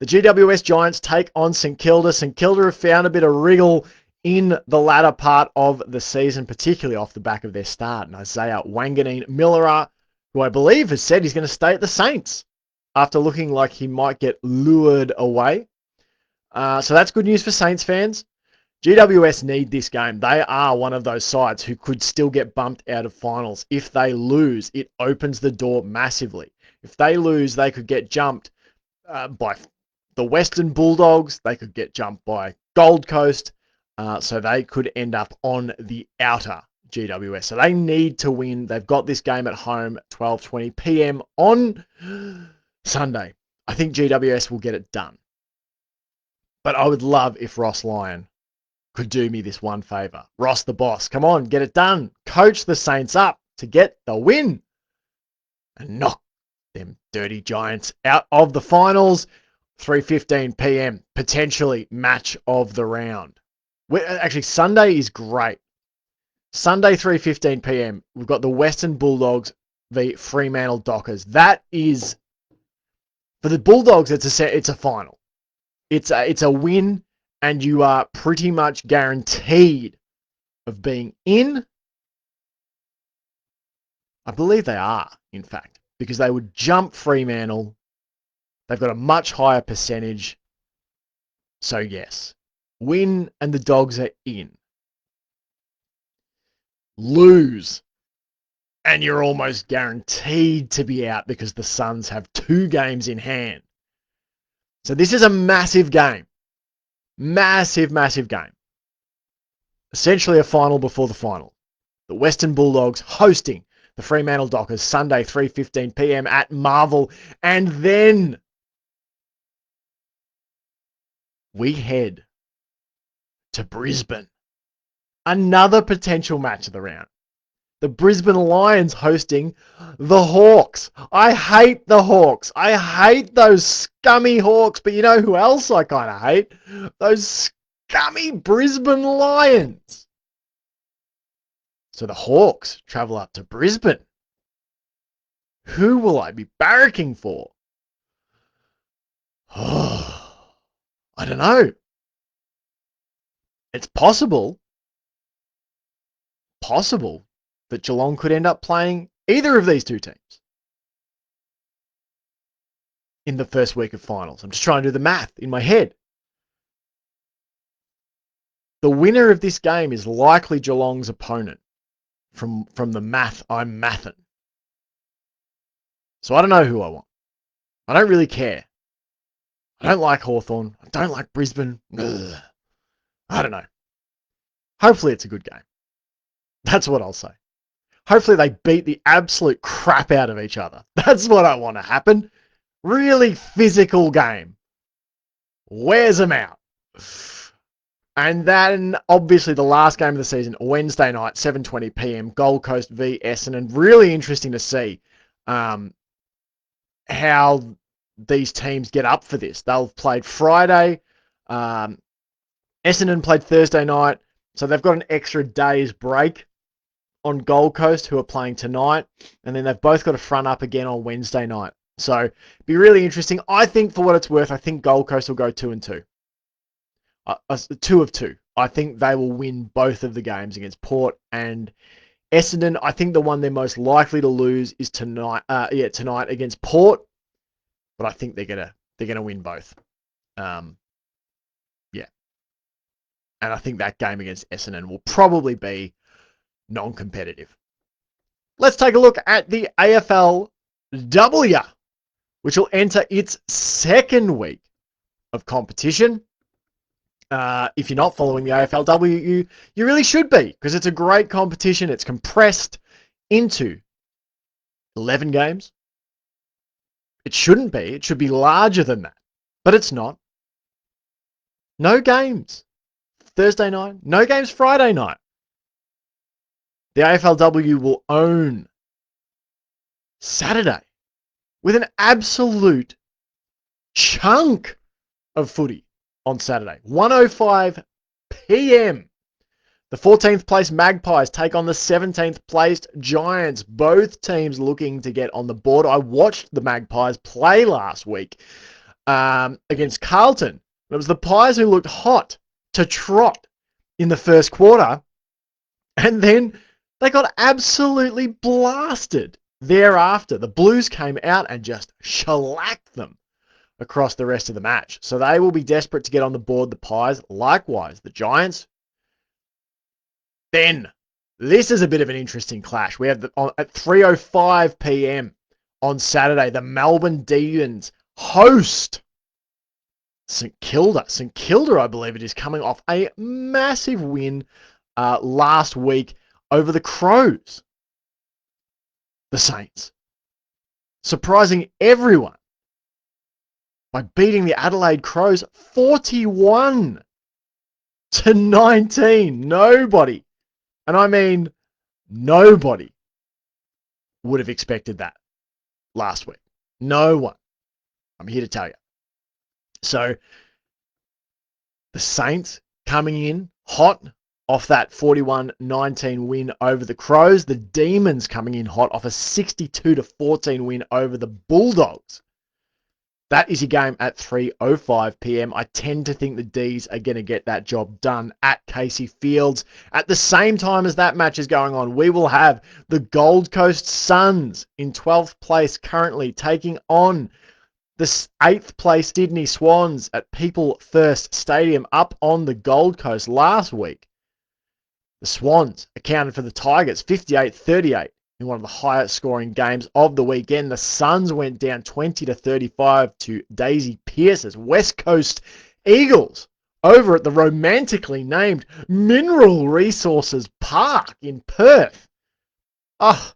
the GWS Giants take on St Kilda. St Kilda have found a bit of wriggle in the latter part of the season, particularly off the back of their start. And Isaiah Wanganeen-Millera, who I believe has said he's going to stay at the Saints after looking like he might get lured away. So that's good news for Saints fans. GWS need this game. They are one of those sides who could still get bumped out of finals. If they lose, it opens the door massively. If they lose, they could get jumped by the Western Bulldogs. They could get jumped by Gold Coast. So they could end up on the outer GWS. So they need to win. They've got this game at home, 12:20 p.m. on Sunday. I think GWS will get it done. But I would love if Ross Lyon could do me this one favor. Ross the boss, come on, get it done. Coach the Saints up to get the win and knock them dirty Giants out of the finals. 3:15 p.m. potentially match of the round. Actually, Sunday is great. Sunday 3:15 p.m. We've got the Western Bulldogs v Fremantle Dockers. That is, for the Bulldogs, it's a final. It's a win, and you are pretty much guaranteed of being in. I believe they are, in fact, because they would jump Fremantle. They've got a much higher percentage. So yes, win and the Dogs are in. Lose, and you're almost guaranteed to be out because the Suns have 2 games in hand. So this is a massive game. Massive, massive game. Essentially a final before the final. The Western Bulldogs hosting the Fremantle Dockers Sunday 3:15 p.m. at Marvel. And then we head to Brisbane. Another potential match of the round. The Brisbane Lions hosting the Hawks. I hate the Hawks. I hate those scummy Hawks, but you know who else I kind of hate? Those scummy Brisbane Lions. So the Hawks travel up to Brisbane. Who will I be barracking for? Oh, I don't know. It's possible that Geelong could end up playing either of these two teams in the first week of finals. I'm just trying to do the math in my head. The winner of this game is likely Geelong's opponent from the math I'm mathing. So I don't know who I want. I don't really care. I don't like Hawthorn. I don't like Brisbane. Ugh. I don't know. Hopefully it's a good game. That's what I'll say. Hopefully they beat the absolute crap out of each other. That's what I want to happen. Really physical game. Wears them out. And then, obviously, the last game of the season, Wednesday night, 7:20 p.m, Gold Coast v Essendon. Really interesting to see how these teams get up for this. They'll played Friday. Essendon played Thursday night. So they've got an extra day's break on Gold Coast, who are playing tonight. And then they've both got a front up again on Wednesday night. So, be really interesting. I think, for what it's worth, I think Gold Coast will go 2-2. 2 of 2. I think they will win both of the games against Port and Essendon. I think the one they're most likely to lose is tonight. Tonight against Port, but I think they're gonna win both. Yeah, and I think that game against Essendon will probably be non-competitive. Let's take a look at the AFLW, which will enter its second week of competition. If you're not following the AFLW, you really should be, because it's a great competition. It's compressed into 11 games. It shouldn't be. It should be larger than that, but it's not. No games Thursday night, no games Friday night. The AFLW will own Saturday with an absolute chunk of footy on Saturday. 1:05 p.m. The 14th place Magpies take on the 17th placed Giants. Both teams looking to get on the board. I watched the Magpies play last week against Carlton. It was the Pies who looked hot to trot in the first quarter, and then they got absolutely blasted thereafter. The Blues came out and just shellacked them across the rest of the match. So they will be desperate to get on the board, the Pies. Likewise, the Giants. Then, this is a bit of an interesting clash. We have at 3:05 p.m. on Saturday, the Melbourne Demons host St Kilda. St Kilda, I believe it is, coming off a massive win last week over the Crows. The Saints. Surprising everyone by beating the Adelaide Crows 41-19. Nobody, and I mean nobody, would have expected that last week. No one. I'm here to tell you. So, the Saints coming in hot off that 41-19 win over the Crows. The Demons coming in hot off a 62-14 win over the Bulldogs. That is your game at 3:05 p.m. I tend to think the D's are going to get that job done at Casey Fields. At the same time as that match is going on, we will have the Gold Coast Suns in 12th place currently taking on the 8th place Sydney Swans at People First Stadium up on the Gold Coast last week. The Swans accounted for the Tigers 58-38 in one of the highest scoring games of the weekend. The Suns went down 20-35 to Daisy Pearce's West Coast Eagles over at the romantically named Mineral Resources Park in Perth. Oh,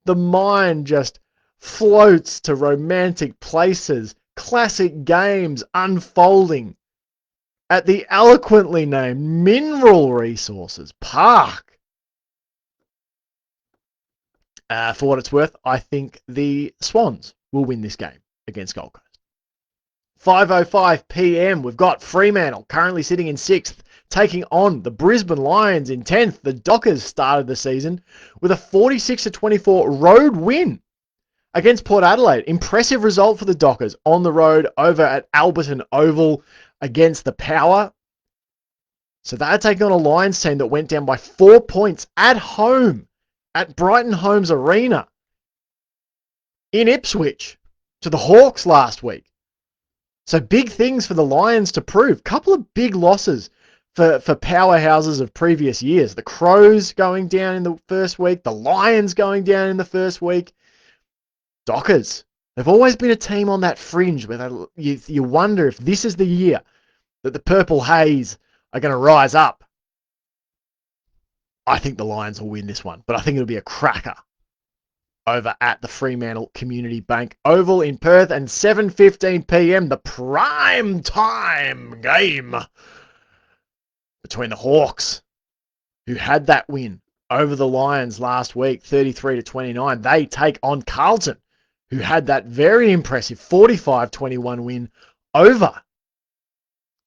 the mind just floats to romantic places, classic games unfolding at the eloquently named Mineral Resources Park. For what it's worth, I think the Swans will win this game against Gold Coast. 5:05 p.m. We've got Fremantle currently sitting in 6th, taking on the Brisbane Lions in 10th. The Dockers started the season with a 46-24 road win against Port Adelaide. Impressive result for the Dockers on the road over at Alberton Oval against the Power. So they're taking on a Lions team that went down by 4 points at home at Brighton Homes Arena in Ipswich to the Hawks last week. So big things for the Lions to prove. Couple of big losses for powerhouses of previous years. The Crows going down in the first week. The Lions going down in the first week. Dockers, they've always been a team on that fringe where you wonder if this is the year that the Purple Haze are going to rise up. I think the Lions will win this one, but I think it'll be a cracker over at the Fremantle Community Bank Oval in Perth. And 7:15 p.m, the prime time game between the Hawks, who had that win over the Lions last week, 33-29. They take on Carlton, who had that very impressive 45-21 win over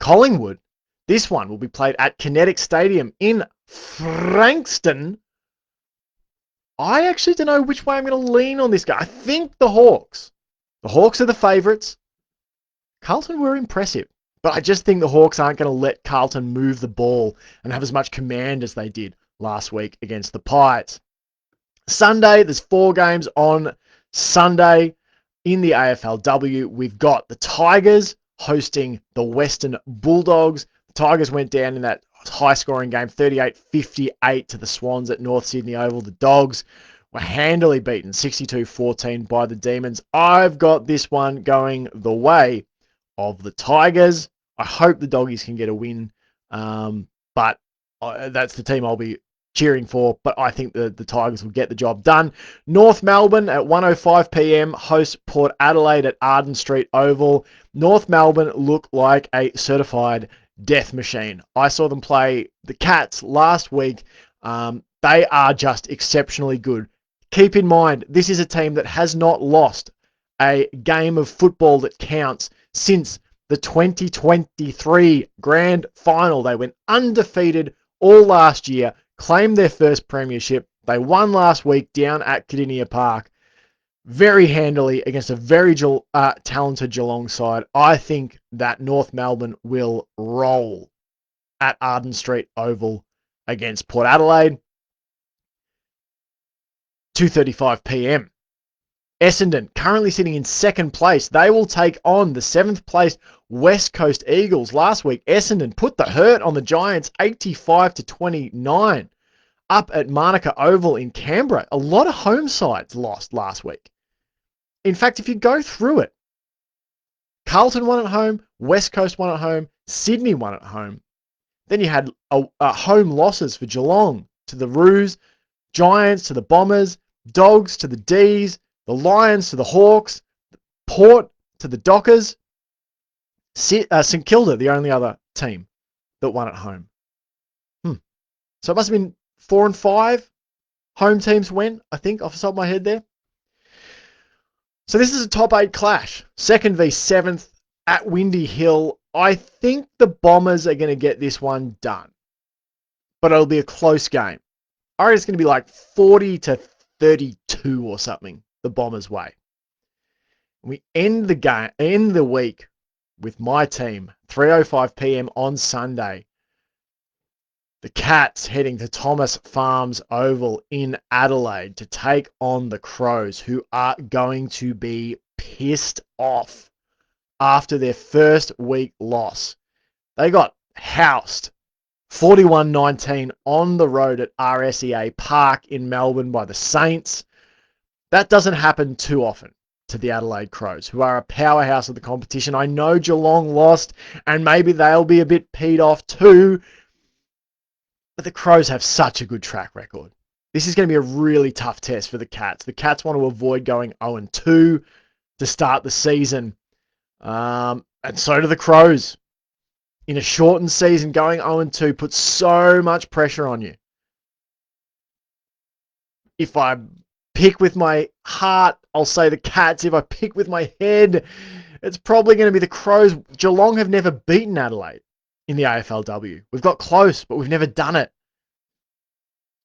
Collingwood. This one will be played at Kinetic Stadium in Frankston. I actually don't know which way I'm going to lean on this guy. I think the Hawks. The Hawks are the favourites. Carlton were impressive. But I just think the Hawks aren't going to let Carlton move the ball and have as much command as they did last week against the Pies. Sunday, there's 4 games on Sunday in the AFLW. We've got the Tigers hosting the Western Bulldogs. The Tigers went down in that high-scoring game, 38-58 to the Swans at North Sydney Oval. The Dogs were handily beaten, 62-14 by the Demons. I've got this one going the way of the Tigers. I hope the Doggies can get a win, but that's the team I'll be cheering for, but I think the Tigers will get the job done. North Melbourne at 1:05 p.m. host Port Adelaide at Arden Street Oval. North Melbourne look like a certified death machine. I saw them play the Cats last week. They are just exceptionally good. Keep in mind, this is a team that has not lost a game of football that counts since the 2023 Grand Final. They went undefeated all last year, claimed their first premiership. They won last week down at Kardinia Park very handily against a very talented Geelong side. I think that North Melbourne will roll at Arden Street Oval against Port Adelaide. 2:35 p.m. Essendon, currently sitting in second place. They will take on the 7th place West Coast Eagles. Last week, Essendon put the hurt on the Giants, 85-29, up at Manuka Oval in Canberra. A lot of home sides lost last week. In fact, if you go through it, Carlton won at home, West Coast won at home, Sydney won at home. Then you had home losses for Geelong to the Roos, Giants to the Bombers, Dogs to the D's, the Lions to the Hawks, Port to the Dockers, St Kilda, the only other team that won at home. So it must have been 4 and 5 home teams win, I think, off the top of my head there. So this is a top 8 clash. 2nd v 7th at Windy Hill. I think the Bombers are going to get this one done, but it'll be a close game. I reckon it's going to be like 40-32 or something, the Bombers' way. We end the week with my team, 3:05 p.m. on Sunday. The Cats heading to Thomas Farms Oval in Adelaide to take on the Crows, who are going to be pissed off after their first week loss. They got housed 41-19 on the road at RSEA Park in Melbourne by the Saints. That doesn't happen too often to the Adelaide Crows, who are a powerhouse of the competition. I know Geelong lost, and maybe they'll be a bit peed off too, but the Crows have such a good track record. This is going to be a really tough test for the Cats. The Cats want to avoid going 0-2 to start the season, and so do the Crows. In a shortened season, going 0-2 puts so much pressure on you. If I pick with my heart, I'll say the Cats. If I pick with my head, it's probably going to be the Crows. Geelong have never beaten Adelaide in the AFLW. We've got close, but we've never done it.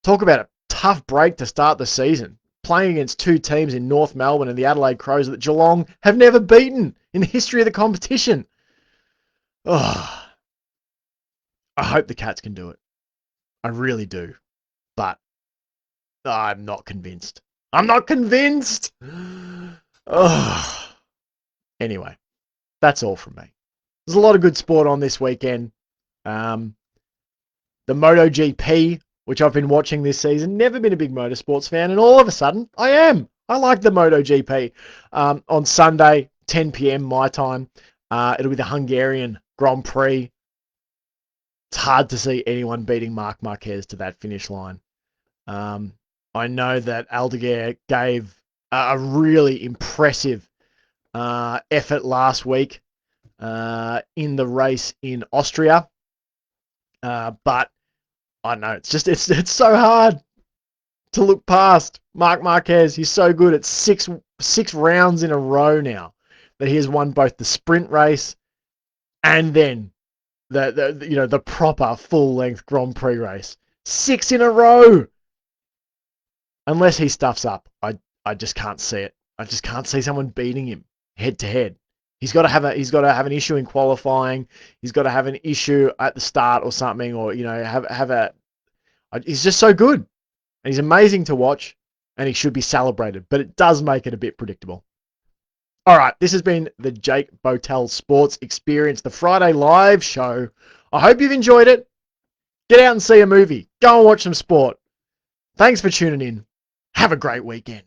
Talk about a tough break to start the season. Playing against 2 teams in North Melbourne and the Adelaide Crows that Geelong have never beaten in the history of the competition. Oh, I hope the Cats can do it. I really do. But I'm not convinced. I'm not convinced! Oh. Anyway, that's all from me. There's a lot of good sport on this weekend. The MotoGP, which I've been watching this season, never been a big motorsports fan, and all of a sudden, I am. I like the MotoGP. On Sunday, 10 p.m. my time, it'll be the Hungarian Grand Prix. It's hard to see anyone beating Marc Marquez to that finish line. I know that Aldeguer gave a really impressive effort last week in the race in Austria. But I don't know, it's so hard to look past Marc Marquez. He's so good at six rounds in a row now that he has won both the sprint race and then the proper full length Grand Prix race. 6 in a row. Unless he stuffs up, I just can't see it. I just can't see someone beating him head to head. he's got to have an issue in qualifying. He's got to have an issue at the start or something, or have a. He's just so good, and he's amazing to watch, and he should be celebrated. But it does make it a bit predictable. All right, this has been the Jake Botel Sports Experience, the Friday live show. I hope you've enjoyed it. Get out and see a movie. Go and watch some sport. Thanks for tuning in. Have a great weekend.